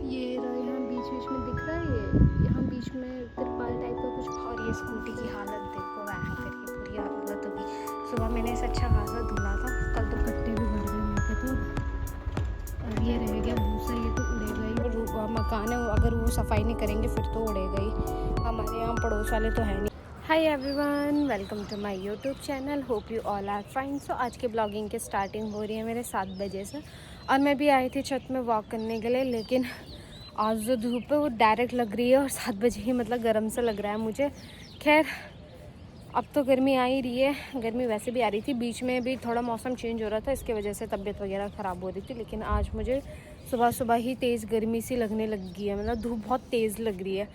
ये यहाँ बीच बीच में दिख रहा है, ये यहाँ बीच में तिरपाल टाइप का कुछ। और ये स्कूटी की हालत देखो, वहाँ करके पूरी हालत होगी। सुबह मैंने इसे अच्छा खासा धुला था, कल तो कट्टे भी भर गए वहाँ पे। तो अब ये रह गया भूसा, ये तो उड़ेगा ही। मकान है, अगर वो सफाई नहीं करेंगे फिर तो उड़ेगा ही। हमारे यहाँ पड़ोस वाले तो है नहीं। Hi everyone, welcome to my YouTube channel. Hope you all are fine. So आज की ब्लॉगिंग की स्टार्टिंग हो रही है मेरे 7 बजे से, और मैं भी आई थी छत में वॉक करने के लिए। लेकिन आज जो धूप है वो डायरेक्ट लग रही है, और 7 बजे ही मतलब गर्म सा लग रहा है मुझे। खैर अब तो गर्मी आ ही रही है, गर्मी वैसे भी आ रही थी, बीच में भी थोड़ा मौसम चेंज हो रहा था, इसकी वजह से तबीयत वगैरह ख़राब हो रही थी। लेकिन आज मुझे सुबह सुबह ही तेज़ गर्मी सी लगने लगी है, मतलब धूप बहुत तेज़ लग रही है।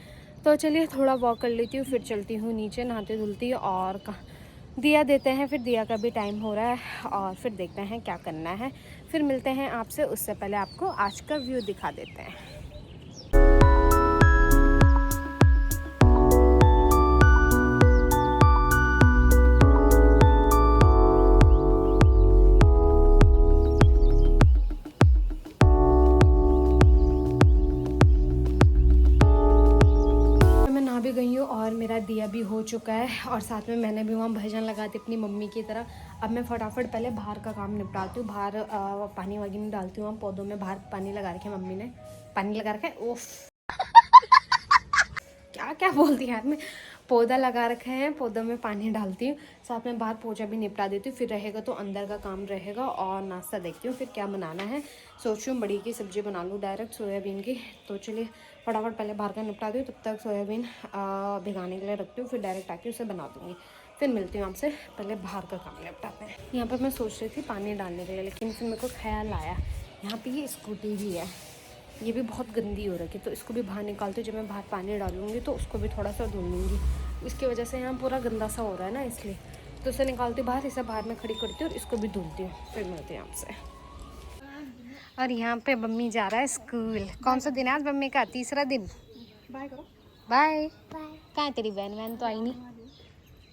तो चलिए थोड़ा वॉक कर लेती हूँ, फिर चलती हूँ नीचे नहाते धुलती, और दिया देते हैं। फिर दिया का भी टाइम हो रहा है, और फिर देखते हैं क्या करना है। फिर मिलते हैं आपसे, उससे पहले आपको आज का व्यू दिखा देते हैं। भी गई हूँ और मेरा दिया भी हो चुका है, और साथ में मैंने भी वहाँ भजन लगा दी अपनी मम्मी की तरह। अब मैं फटाफट पहले बाहर का काम निपटाती हूँ। बाहर पानी वगैरह डालती हूँ, वहाँ पौधों में बाहर पानी लगा रखे मम्मी ने, पानी लगा रखा है। ओफ क्या क्या बोलती है यार, मैं पौधा लगा रखे हैं, पौधों में पानी डालती हूँ, साथ में बाहर पोछा भी निपटा देती हूँ। फिर रहेगा तो अंदर का काम रहेगा, और नाश्ता देखती हूँ फिर क्या बनाना है। सोच रही हूँ बड़ी की सब्ज़ी बना लूँ डायरेक्ट, सोयाबीन की। तो चलिए फटाफट पहले बाहर का निपटा दूँ, तब तक सोयाबीन भिगाने के लिए रखती हूँ, फिर डायरेक्ट आके उसे बना दूँगी। फिर मिलती हूँ आपसे, पहले बाहर का काम निपटाते हैं। यहाँ पर मैं सोच रही थी पानी डालने के लिए, लेकिन फिर मेरे को ख्याल आया यहाँ पर ये स्कूटी भी है, ये भी बहुत गंदी हो रखी है, तो इसको भी बाहर निकालती हूँ। जब मैं बाहर पानी डालूंगी तो उसको भी थोड़ा सा धुल लूँगी, इसकी वजह से यहाँ पूरा गंदा सा हो रहा है ना, इसलिए। तो इसे निकालती हूँ बाहर, इसे बाहर में खड़ी करती हूँ और इसको भी धुलती हूँ। फिर मिलती हूँ आपसे। और यहाँ पे मम्मी जा रहा है स्कूल। कौन सा दिन है आज मम्मी का? तीसरा दिन। बाय करो। बाय। कहाँ है तेरी बहन? वहन तो आई नहीं,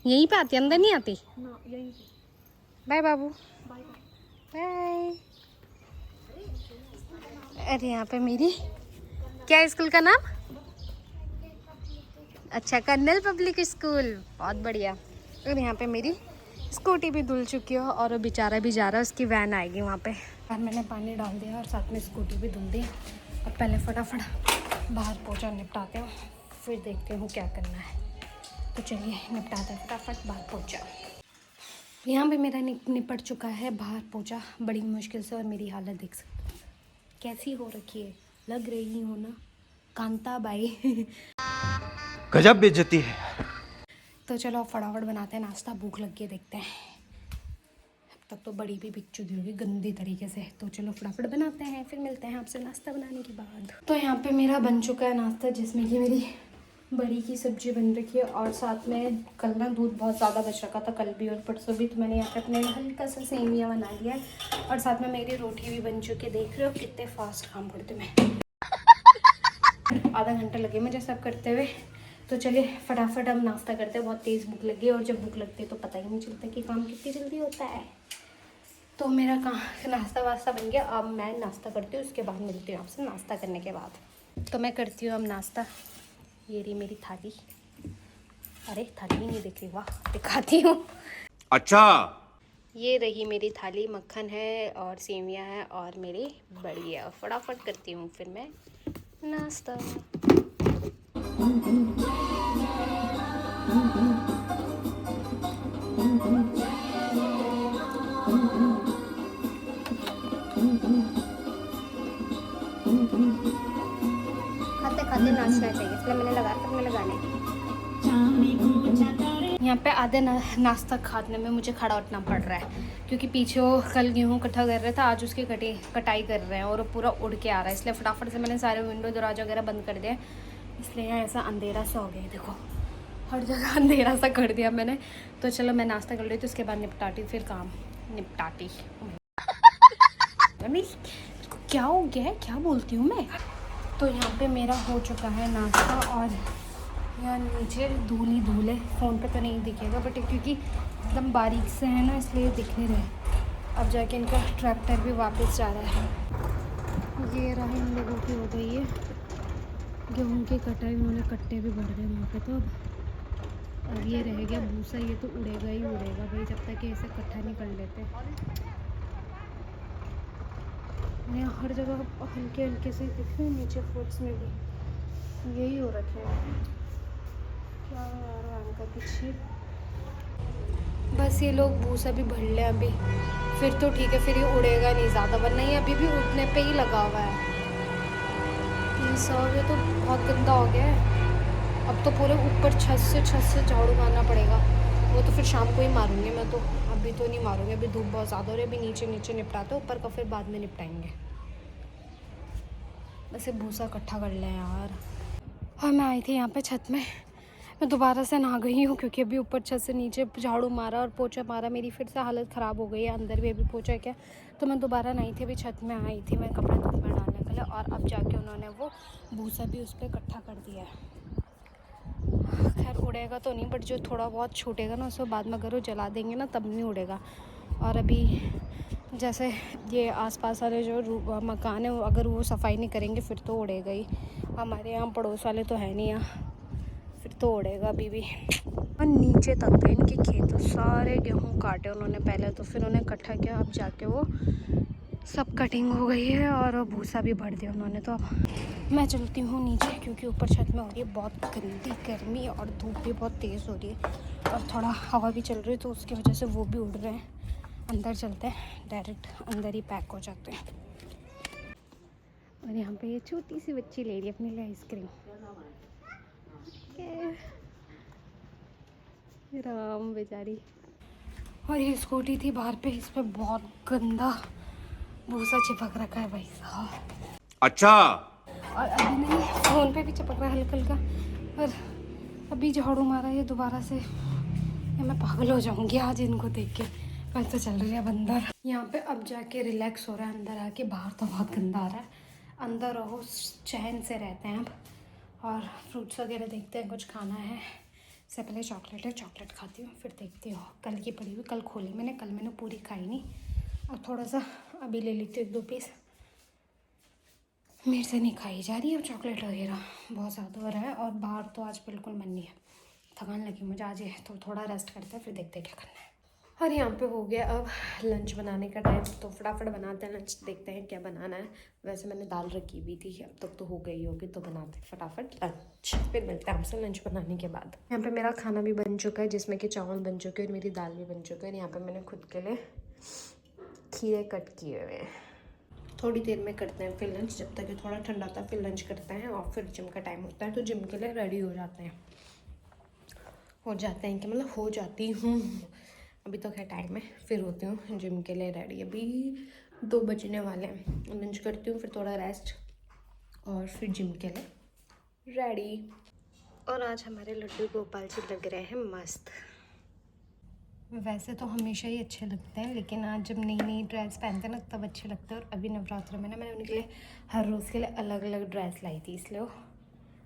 यहीं पे आती, अंदर नहीं आती। बाय बाबू। बाय। अरे यहाँ पे मेरी, क्या है स्कूल का नाम? अच्छा, कर्नल पब्लिक स्कूल, बहुत बढ़िया। और यहाँ पे मेरी स्कूटी भी धुल चुकी है, और बेचारा भी जा रहा है, उसकी वैन आएगी वहाँ पे। और मैंने पानी डाल दिया और साथ में स्कूटी भी धुल दी। अब पहले फटाफट बाहर पोछा निपटाते हूँ, फिर देखते हूँ क्या करना है। तो चलिए निपटाते हैं फटाफट बाहर पोछा। यहाँ पे मेरा निपट चुका है बाहर पोछा, बड़ी मुश्किल से। और मेरी हालत देख सकते हो कैसी हो रखी है, लग रही हो ना कांता बाई। गजब बेइज्जती है। तो चलो अब फटाफट बनाते हैं नाश्ता, भूख लग के देखते हैं। अब तक तो बड़ी भी बिक चुकी होगी गंदी तरीके से। तो चलो फटाफट बनाते हैं, फिर मिलते हैं आपसे नाश्ता बनाने के बाद। तो यहाँ पे मेरा बन चुका है नाश्ता, जिसमें कि मेरी बड़ी की सब्जी बन रखी है, और साथ में कल ना दूध बहुत ज़्यादा बच रखा था, कल भी और परसों भी, तो मैंने यहाँ पे अपने हल्का सा सेमिया बना लिया है। और साथ में मेरी रोटी भी बन चुकी है। देख रहे हो कितने फास्ट काम करते मैं, आधा घंटा लगे मुझे सब करते हुए। तो चलिए फटाफट हम नाश्ता करते हैं, बहुत तेज़ भूख लगी है, और जब भूख लगती है तो पता ही नहीं चलता कि काम कितनी जल्दी होता है। तो मेरा काम नाश्ता वास्ता बन गया, अब मैं नाश्ता करती हूँ, उसके बाद मिलती हूँ आपसे नाश्ता करने के बाद। तो मैं करती हूँ अब नाश्ता। ये रही मेरी थाली, अरे थाली नहीं दिख रही, वाह दिखाती हूँ। अच्छा, ये रही मेरी थाली, मक्खन है और सेवियाँ है और मेरी बड़ी है। और फटाफट करती हूँ फिर मैं नाश्ता। खाते खाते नाचना चाहिए, इसलिए मैंने लगा रखा, मैंने लगाने। यहाँ पे आधे नाश्ता खाने में मुझे खड़ा उठना पड़ रहा है, क्योंकि पीछे वो कल गेहूँ इकट्ठा कर रहे थे, आज उसकी कटाई कर रहे हैं, और वो पूरा उड़ के आ रहा है। इसलिए फटाफट से मैंने सारे विंडो दरवाजा वगैरह बंद कर दिया, इसलिए यहाँ ऐसा अंधेरा सा हो गया। देखो हर जगह अंधेरा सा कर दिया मैंने। तो चलो मैं नाश्ता कर रही थी, उसके बाद निपटाती, फिर काम निपटाती। क्या हो गया है, क्या बोलती हूँ मैं। तो यहाँ पे मेरा हो चुका है नाश्ता, और यहाँ नीचे धूल ही धूल है। फ़ोन पे तो नहीं दिखेगा, बट क्योंकि एकदम बारीक से है ना, इसलिए दिख नहीं रहे। अब जाके इनका ट्रैक्टर भी वापस जा रहा है। ये रहा इन लोगों की हो गई है। गेहूँ की कटाई, उन्होंने कट्टे भी भर दिए वहाँ पे। तो अब ये रह गया भूसा, ये तो उड़ेगा ही उड़ेगा भाई, जब तक कि इसे इकट्ठा नहीं कर लेते। यहाँ हर जगह हल्के हल्के से दिख रहे हैं, नीचे फ्रूट्स में भी यही हो रखे हैं। क्या यार अंकल पीछे, बस ये लोग भूसा भी भर ले अभी, फिर तो ठीक है, फिर ये उड़ेगा नहीं ज़्यादा, वरना ये अभी भी उड़ने पे ही लगा हुआ है। ये सब ये तो बहुत गंदा हो गया है। अब तो पूरे ऊपर छत से झाड़ू मारना पड़ेगा। वो तो फिर शाम को ही मारूंगी मैं, तो अभी तो नहीं मारूंगी, अभी धूप बहुत ज़्यादा हो रही है। अभी नीचे निपटाते, ऊपर का फिर बाद में निपटाएंगे। वैसे भूसा इकट्ठा कर लें यार। और मैं आई थी यहाँ पे छत में, मैं दोबारा से नहा गई हूँ क्योंकि अभी ऊपर छत से नीचे झाड़ू मारा और पोछा मारा, मेरी फिर से हालत ख़राब हो गई है। अंदर भी अभी पोछा क्या, तो मैं दोबारा नहाई थी, अभी छत में आई थी मैं कपड़े धूप में डालने के लिए। और अब जाके उन्होंने वो भूसा भी उस पर इकट्ठा कर दिया है। खैर उड़ेगा तो नहीं, बट जो थोड़ा बहुत छूटेगा ना उसको बाद में अगर वो जला देंगे ना तब नहीं उड़ेगा। और अभी जैसे ये आसपास वाले जो मकान है, अगर वो सफाई नहीं करेंगे फिर तो उड़ेगा ही। हमारे यहाँ पड़ोस वाले तो है नहीं यहाँ, फिर तो उड़ेगा अभी भी। और नीचे तक पे इनके खेतों सारे गेहूँ काटे उन्होंने पहले, तो फिर उन्हें इकट्ठा किया, अब जाके वो सब कटिंग हो गई है और भूसा भी भर दिया उन्होंने। तो अब मैं चलती हूँ नीचे क्योंकि ऊपर छत में हो रही है बहुत गंदी गर्मी और धूप भी बहुत तेज़ हो रही है और थोड़ा हवा भी चल रही है, तो उसकी वजह से वो भी उड़ रहे हैं। अंदर चलते हैं, डायरेक्ट अंदर ही पैक हो जाते हैं। और यहाँ पे ये छोटी सी बच्ची ले रही है अपने लिए आइसक्रीम। राम बेचारी। और ये स्कूटी थी बाहर पे, इस पर बहुत गंदा भूसा चिपक रखा है भाई साहब। अच्छा। और अभी नहीं, फ़ोन पे भी चिपक रहा है हल्का हल्का। और अभी झाड़ू मारा ये दोबारा से, या मैं पागल हो जाऊंगी आज इनको देख के। कल तो चल रही है अंदर, यहाँ पे अब जाके रिलैक्स हो रहा है। अंदर आके, बाहर तो बहुत गंदा आ रहा है। अंदर रहो, चैन से रहते हैं अब। और फ्रूट्स वगैरह देखते हैं, कुछ खाना है। इससे पहले चॉकलेट है, चॉकलेट खाती हूँ, फिर देखती हूँ। कल की पड़ी हुई, कल खोली मैंने, कल मैंने पूरी खाई नहीं। और थोड़ा सा अभी ले लेती हूँ 1-2 पीस, मेरे से नहीं खाई जा रही है अब चॉकलेट वगैरह, बहुत ज़्यादा हो रहा है। और बाहर तो आज बिल्कुल मन नहीं है, थकान लगी मुझे आज, तो थोड़ा रेस्ट करते हैं, फिर देखते हैं क्या करना है। और यहाँ पे हो गया अब लंच बनाने का टाइम, तो फटाफट बनाते हैं लंच, देखते हैं क्या बनाना है। वैसे मैंने दाल रखी हुई थी, अब तक तो हो गई होगी, तो बनाते हैं फटाफट लंच, फिर मिलते हैं आपसे लंच बनाने के बाद। यहाँ पे मेरा खाना भी बन चुका है, जिसमें कि चावल बन चुके हैं और मेरी दाल भी बन चुका है। यहाँ पर मैंने खुद के लिए खीरे कट किए हुए हैं। थोड़ी देर में करते हैं फिर लंच, जब तक ये थोड़ा ठंडा था फिर लंच करते हैं। और फिर जिम का टाइम होता है, तो जिम के लिए रेडी हो जाते हैं कि मतलब हो जाती हूँ। अभी तो क्या टाइम है, फिर होती हूँ जिम के लिए रेडी। अभी 2 बजने वाले हैं, लंच करती हूँ, फिर थोड़ा रेस्ट और फिर जिम के लिए रेडी। और आज हमारे लड्डू गोपाल जी लग रहे हैं मस्त। वैसे तो हमेशा ही अच्छे लगते हैं, लेकिन आज जब नई नई ड्रेस पहनते हैं ना तब अच्छे लगते हैं। और अभी नवरात्र में ना मैंने उनके लिए हर रोज़ के लिए अलग अलग ड्रेस लाई थी, इसलिए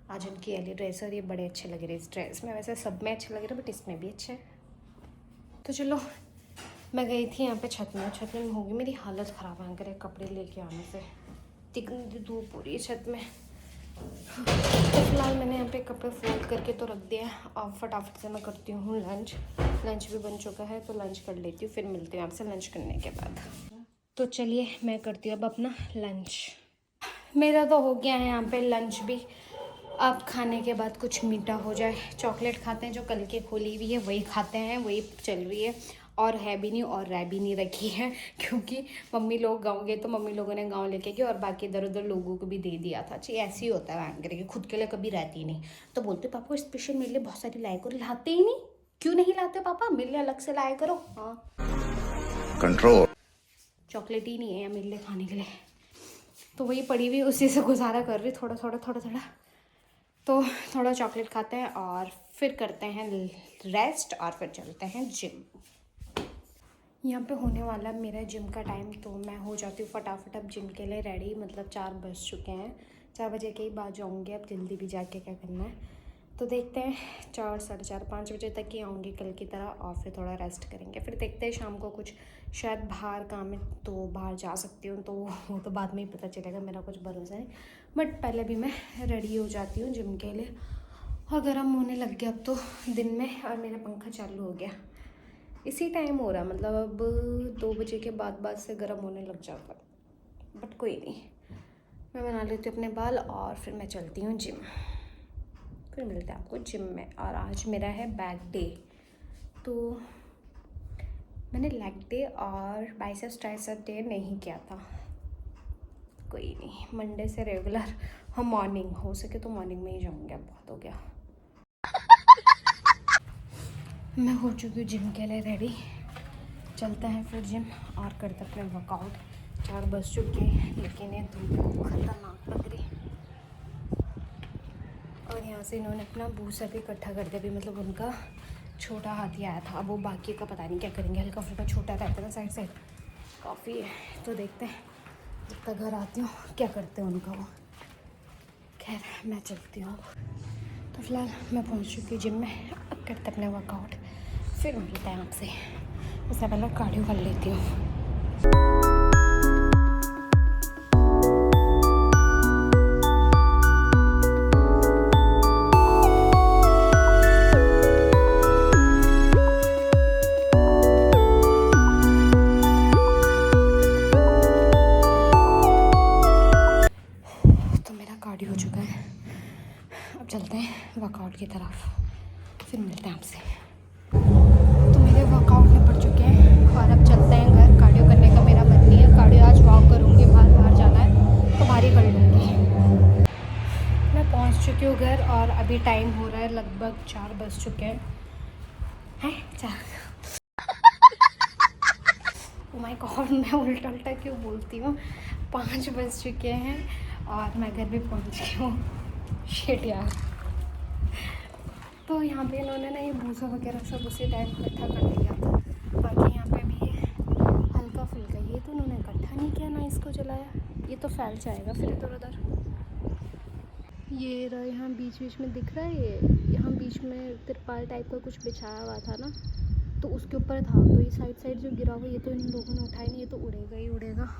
आज उनकी वाली ड्रेस, और ये बड़े अच्छे लग रहे हैं इस ड्रेस में। वैसे सब में अच्छे लग रहे हैं, बट इसमें भी अच्छे हैं। तो चलो, मैं गई थी यहाँ पे छत में होगी मेरी हालत ख़राब है करे कपड़े लेके आने से, इतनी धूप हो रही है छत में। तो फिलहाल मैंने यहाँ पे कपड़े फोल्ड करके तो रख दिया है, और फटाफट से मैं करती हूँ लंच भी बन चुका है, तो लंच कर लेती हूँ, फिर मिलती हूँ आपसे लंच करने के बाद। तो चलिए मैं करती हूँ अब अपना लंच। मेरा तो हो गया है यहाँ पे लंच भी। अब खाने के बाद कुछ मीठा हो जाए, चॉकलेट खाते हैं जो कल की खोली हुई है वही खाते हैं, वही चल रही है। और है भी नहीं और रह भी नहीं रखी है, क्योंकि मम्मी लोग गाँव गए तो मम्मी लोगों ने गाँव लेके गए और बाकी इधर उधर लोगों को भी दे दिया था। जी ऐसे ही होता है वहाँ करके, खुद के लिए कभी रहती नहीं। तो बोलते पापा स्पेशल मेरे लिए बहुत सारी लाया करो, लाते ही नहीं। क्यों नहीं लाते पापा, मेरे लिए अलग से लाया करो। हाँ, कंट्रोल। चॉकलेट ही नहीं है मेरे लिए खाने के लिए, तो वही पड़ी हुई उसी से गुजारा कर रही थोड़ा थोड़ा। तो थोड़ा चॉकलेट खाते हैं और फिर करते हैं रेस्ट, और फिर चलते हैं जिम। यहाँ पे होने वाला मेरा जिम का टाइम, तो मैं हो जाती हूँ फटाफट अब जिम के लिए रेडी। मतलब 4 बज चुके हैं, 4 बजे के ही बाद जाऊँगी अब, जल्दी भी जाके क्या करना है। तो देखते हैं 4, साढ़े 4, 5 बजे तक ही आऊँगी कल की तरह, और फिर थोड़ा रेस्ट करेंगे। फिर देखते हैं शाम को कुछ शायद बाहर काम है तो बाहर जा सकती हूँ, तो वो तो बाद में ही पता चलेगा, मेरा कुछ भरोसा नहीं। बट पहले भी मैं रेडी हो जाती हूँ जिम के लिए। और गर्म होने लग गया अब तो दिन में, और मेरा पंखा चालू हो गया। इसी टाइम हो रहा, मतलब अब 2 बजे के बाद से गर्म होने लग जाता। बट कोई नहीं, मैं बना लेती हूँ अपने बाल और फिर मैं चलती हूँ जिम। फिर मिलते हैं आपको जिम में। और आज मेरा है बैक डे, तो मैंने लेग डे और बाइसेप्स ट्राइसेप्स डे नहीं किया था। कोई नहीं, मंडे से रेगुलर हम मॉर्निंग, हो सके तो मॉर्निंग में ही जाऊँगी। अब बहुत हो गया। मैं हो चुकी हूँ जिम के लिए रेडी। चलते हैं फिर जिम और करते अपने वर्कआउट। 4 बज चुके हैं, लेकिन ये धूप खतरनाक लग रही। और यहाँ से इन्होंने अपना भूसा भी इकट्ठा कर दिया। अभी मतलब उनका छोटा हाथी आया था, अब वो बाकी का पता नहीं क्या करेंगे। हल्का फुल्का छोटा रहता है ना साइड साइड, काफ़ी है। तो देखते हैं जब तक घर आती हूँ क्या करते हैं उनका वो। खैर मैं चलती हूँ। तो फिलहाल मैं पहुँच चुकी हूँ जिम में। अब करते अपने वर्कआउट, फिर मिलते हैं आपसे। उससे पहले कार्डियो कर लेती हूँ। कार्डियो हो चुका है, अब चलते हैं वर्कआउट की तरफ, फिर मिलते हैं आपसे। तो मेरे वर्कआउट में पड़ चुके हैं और अब चलते हैं घर। कार्डियो करने का मेरा मन नहीं है, कार्डियो आज वॉक करूँगी, बाहर जाना है तो बाहर ही कर लूँगी। मैं पहुँच चुकी हूँ घर और अभी टाइम हो रहा है लगभग 4 बज चुके हैं 4। ओ माय गॉड, मैं उल्टा उल्टा क्यों बोलती हूँ। 5 बज चुके हैं और मैं घर भी पहुँच गई हूँ। शिट यार। तो यहाँ पे इन्होंने ना ये भूसा वगैरह सब उसी टाइम इकट्ठा कर लिया था। बाकी यहाँ पे भी हल्का फुल्का, ये तो इन्होंने इकट्ठा नहीं किया ना इसको जलाया, ये तो फैल जाएगा फिर इधर उधर। ये रहा, यहाँ बीच बीच में दिख रहा है, ये यहाँ बीच में तिरपाल टाइप का कुछ बिछाया हुआ था ना, तो उसके ऊपर था। तो ये साइड जो गिरा हुआ, ये तो इन लोगों ने उठाया नहीं, ये तो उड़ेगा ही उड़ेगा।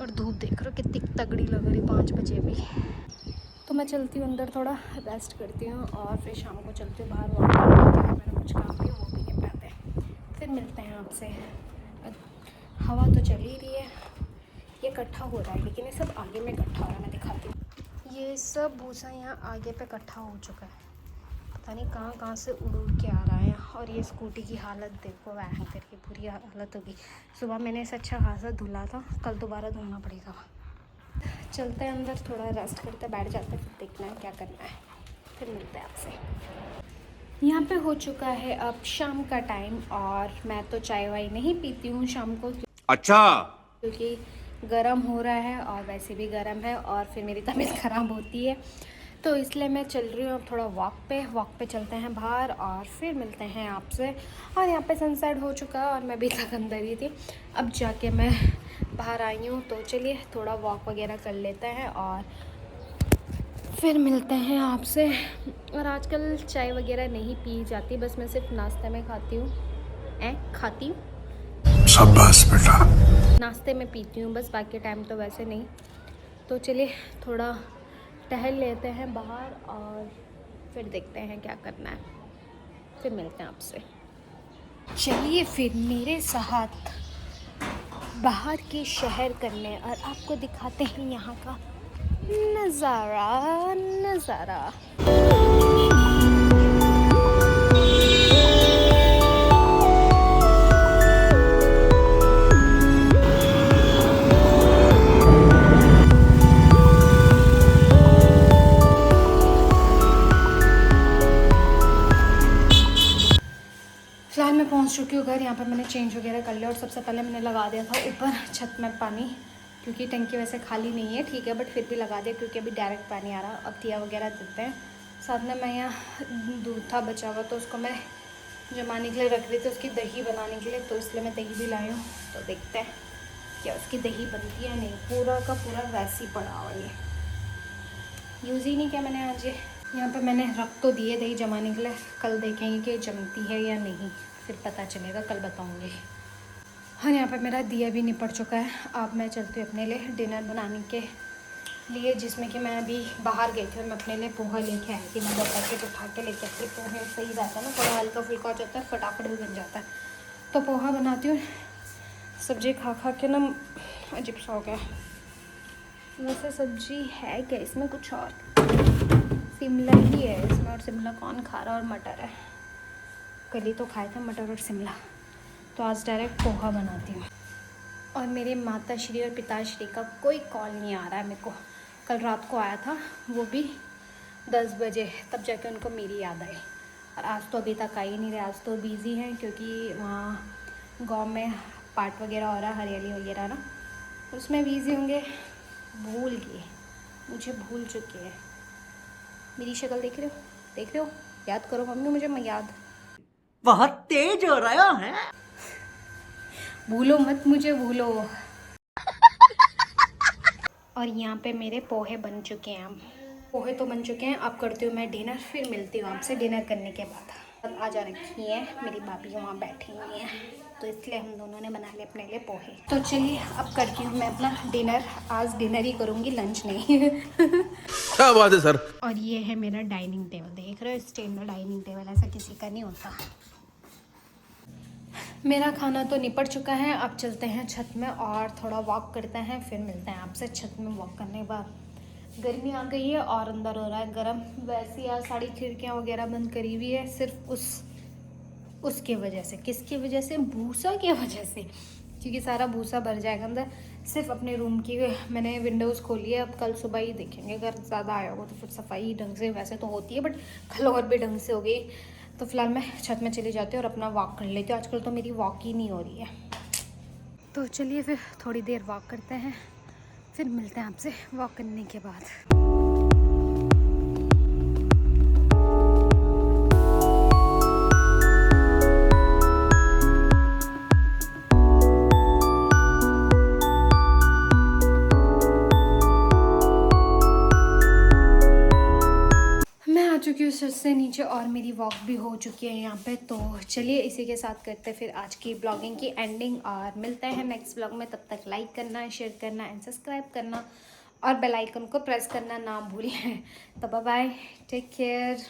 और धूप देख रहे हो कितनी तगड़ी लग रही 5 बजे भी। तो मैं चलती हूँ अंदर, थोड़ा रेस्ट करती हूँ और फिर शाम को चलती हूँ बाहर वॉक करती हूँ। मेरा कुछ काम भी वो भी निपटाते हैं, फिर मिलते हैं आपसे। हवा तो चल ही रही है, ये इकट्ठा हो रहा है, लेकिन ये सब आगे में इकट्ठा हो रहा है। मैं दिखाती हूँ, ये सब भूसा यहाँ आगे पे इकट्ठा हो चुका है, पता नहीं कहाँ से उड़ के आ रहा है। और ये स्कूटी की हालत देखो, वह करके पूरी हालत होगी। सुबह मैंने इसे अच्छा खासा धुला था, कल दोबारा धुलना पड़ेगा। चलते हैं अंदर, थोड़ा रेस्ट करते बैठ जाते हैं, फिर देखना है क्या करना है, फिर मिलते हैं आपसे। यहाँ पे हो चुका है अब शाम का टाइम, और मैं तो चाय वाय नहीं पीती हूँ शाम को। अच्छा, क्योंकि गर्म हो रहा है और वैसे भी गर्म है और फिर मेरी तबीयत ख़राब होती है, तो इसलिए मैं चल रही हूँ अब थोड़ा वॉक पे चलते हैं बाहर और फिर मिलते हैं आपसे। और यहाँ पे सनसेट हो चुका है और मैं अभी तक अंदर ही थी, अब जाके मैं बाहर आई हूँ। तो चलिए थोड़ा वॉक वगैरह कर लेते हैं और फिर मिलते हैं आपसे। और आजकल चाय वगैरह नहीं पी जाती, बस मैं सिर्फ नाश्ते में खाती हूँ। शाबाश बेटा। नाश्ते में पीती हूँ बस, बाकी टाइम तो वैसे नहीं। तो चलिए थोड़ा टहल लेते हैं बाहर और फिर देखते हैं क्या करना है, फिर मिलते हैं आपसे। चलिए फिर मेरे साथ बाहर के शहर करने और आपको दिखाते हैं यहाँ का नज़ारा। फिलहाल मैं पहुंच चुकी हूँ घर। यहाँ पर मैंने चेंज वगैरह कर लिया और सबसे पहले मैंने लगा दिया था ऊपर छत में पानी, क्योंकि टंकी वैसे खाली नहीं है, ठीक है, बट फिर भी लगा दिया क्योंकि अभी डायरेक्ट पानी आ रहा। अब दिया वगैरह देते हैं। साथ में मैं यहाँ दूध था बचा हुआ, तो उसको मैं जमाने के लिए रख रही थी, उसकी दही बनाने के लिए, तो इसलिए मैं दही भी लाई हूँ। तो देखते हैं क्या उसकी दही बनती है। नहीं, पूरा का पूरा वैसे ही पड़ा हुआ, ये यूज़ ही नहीं किया मैंने आज। ये यहाँ पे मैंने रख तो दिए दही जमाने के लिए, कल देखेंगे कि जमती है या नहीं, फिर पता चलेगा, कल बताऊँगी। और यहाँ पे मेरा दिया भी निपट चुका है। अब मैं चलती हूँ अपने लिए डिनर बनाने के लिए, जिसमें कि मैं अभी बाहर गई थी और मैं अपने लिए पोहा लेके आई थी। मैं पैकेट उठा के लेके आई थी। पोहे सही रहता है ना, थोड़ा हल्का फुल्का हो जाता है, फटाफट भी बन जाता है। तो पोहा बनाती हूँ। सब्जी खा खा के ना अजीब सा हो गया। वैसे सब्जी है क्या इसमें, कुछ और शिमला ही है इसमें, और शिमला कौन खा रहा, और मटर है। कल ही तो खाए थे मटर और शिमला, तो आज डायरेक्ट पोहा बनाती हूँ। और मेरे माता श्री और पिताश्री का कोई कॉल नहीं आ रहा है मेरे को। कल रात को आया था, वो भी 10 बजे, तब जाके उनको मेरी याद आई। और आज तो अभी तक आ ही नहीं रहे। आज तो बिज़ी हैं क्योंकि वहाँ गांव में पाठ वगैरह हो रहा है, हरियाली वगैरह ना, उसमें बिज़ी होंगे। भूल गए, मुझे भूल चुके हैं। मेरी शक्ल देख रहे हो, देख रहे हो, याद करो मम्मी मुझे, मैं याद। बहुत तेज हो रहा है। भूलो मत मुझे, भूलो। और यहाँ पे मेरे पोहे बन चुके हैं। अब पोहे तो बन चुके हैं, अब करती हूँ मैं डिनर, फिर मिलती हूँ आपसे डिनर करने के बाद। अब आ जा रखी है मेरी भाभी, वहाँ बैठी हुई हैं, तो इसलिए हम दोनों ने बना लिए अपने लिए पोहे। तो चलिए अब करती हूँ मैं अपना डिनर। आज डिनर ही करूँगी, लंच नहीं। क्या बात है सर। और ये है मेरा डाइनिंग टेबल, देख रहे हो, स्टैंडर्ड डाइनिंग टेबल, ऐसा किसी का नहीं होता। मेरा खाना तो निपट चुका है। अब चलते हैं छत में और थोड़ा वॉक करते हैं, फिर मिलते हैं आपसे छत में वॉक करने के बाद। गर्मी आ गई है और अंदर हो रहा है गर्म। वैसे यार सारी खिड़कियाँ वगैरह बंद करी हुई है, सिर्फ उसके वजह से। किसकी वजह से? भूसा की वजह से, क्योंकि सारा भूसा भर जाएगा अंदर। सिर्फ अपने रूम की मैंने विंडोज़ खोली है। अब कल सुबह ही देखेंगे, अगर ज़्यादा आया होगा तो फिर सफाई ढंग से वैसे तो होती है, बट कल और भी ढंग से हो गई। तो फिलहाल मैं छत में चली जाती हूँ और अपना वॉक कर लेती हूँ। आजकल तो मेरी वॉक ही नहीं हो रही है। तो चलिए फिर थोड़ी देर वॉक करते हैं, फिर मिलते हैं आपसे वॉक करने के बाद। मैं आ चुकी हूँ छत से नीचे और मेरी वॉक भी हो चुकी है यहाँ पे। तो चलिए इसी के साथ करते हैं फिर आज की ब्लॉगिंग की एंडिंग, और मिलते हैं नेक्स्ट ब्लॉग में। तब तक लाइक करना, शेयर करना एंड सब्सक्राइब करना, और बेल आइकन को प्रेस करना ना भूलिए। तो बाय बाय, टेक केयर।